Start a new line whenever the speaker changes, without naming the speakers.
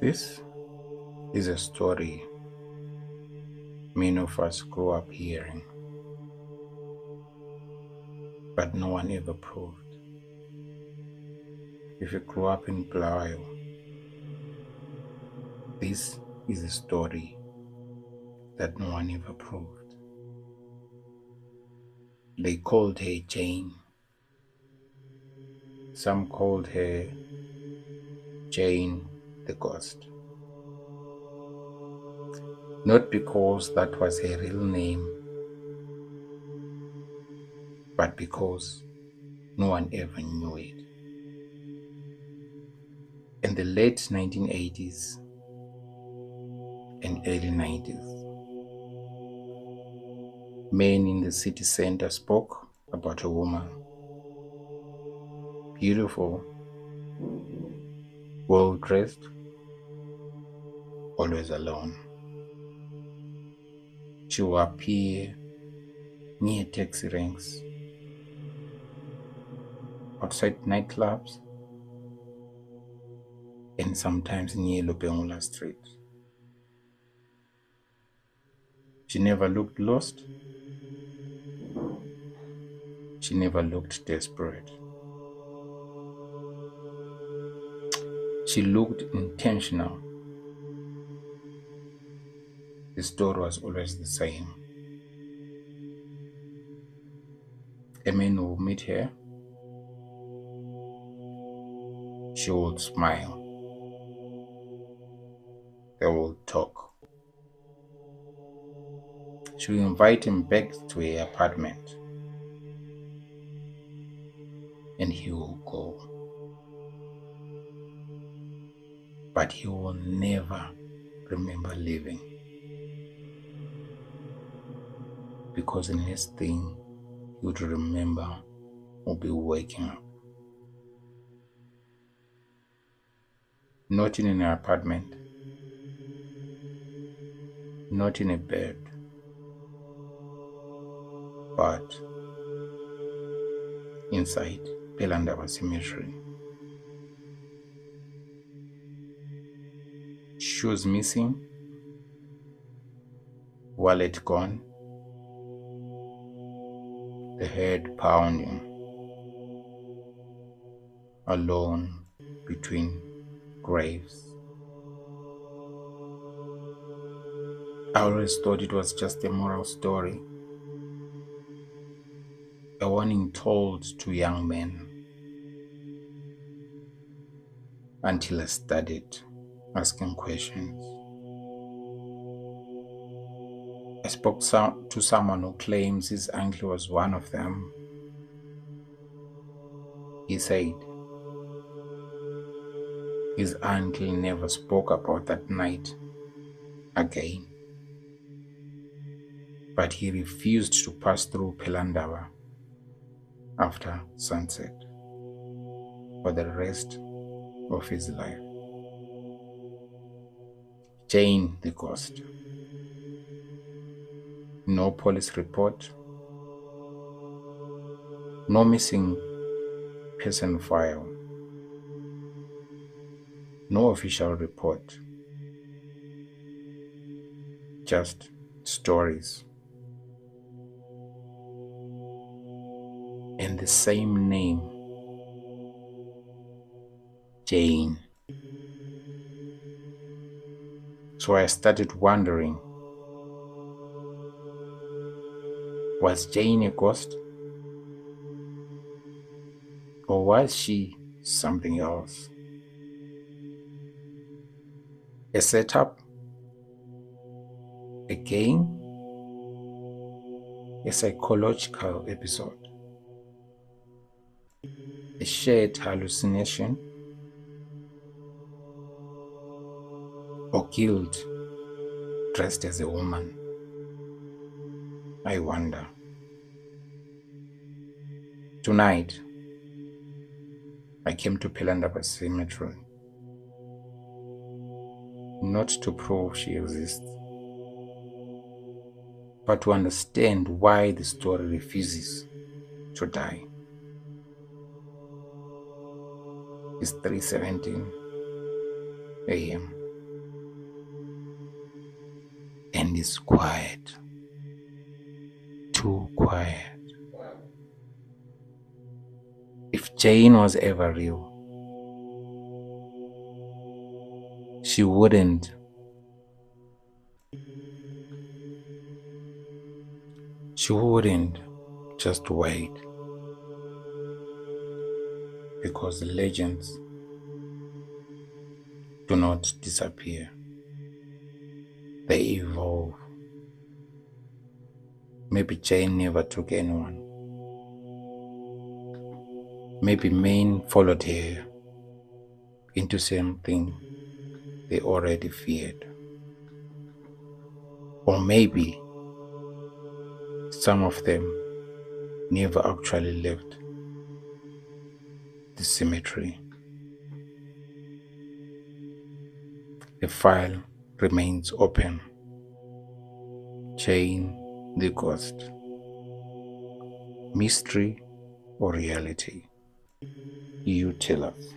This is a story many of us grew up hearing, but no one ever proved. If you grew up in Bulawayo, this is a story that no one ever proved. They called her Jane. Some called her Jane the Ghost. Not because that was her real name, but because no one ever knew it. In the late 1980s and early 90s, men in the city center spoke about a woman, beautiful, well-dressed, always alone. She would appear near taxi ranks, outside nightclubs, and sometimes near Lopengula Street. She never looked lost. She never looked desperate. She looked intentional. The story was always the same. A man would meet her. She would smile. They would talk. She would invite him back to her apartment, and he will go. But he will never remember leaving, because the next thing he would remember will be waking up. Not in an apartment, not in a bed, but inside Pelandaba Cemetery. Shoes missing, wallet gone, the head pounding, alone between graves. I always thought it was just a moral story, a warning told to young men, until I started asking questions. I spoke to someone who claims his uncle was one of them. He said his uncle never spoke about that night again, but he refused to pass through Pelandaba after sunset for the rest of his life. Jane the Ghost. No police report, no missing person file, no official report, just stories. And the same name, Jane. So I started wondering, was Jane a ghost? Or was she something else? A setup? A game? A psychological episode? A shared hallucination? Or guilt dressed as a woman? I wonder. Tonight, I came to Pelandaba Cemetery, not to prove she exists, but to understand why the story refuses to die. It's 3:17 a.m. and is quiet, too quiet. If Jane was ever real, she wouldn't just wait, because the legends do not disappear. They evolve. Maybe Jane never took anyone. Maybe Maine followed her into something they already feared. Or maybe some of them never actually left the cemetery. The file remains open. Jane the ghost. Mystery or reality? You tell us.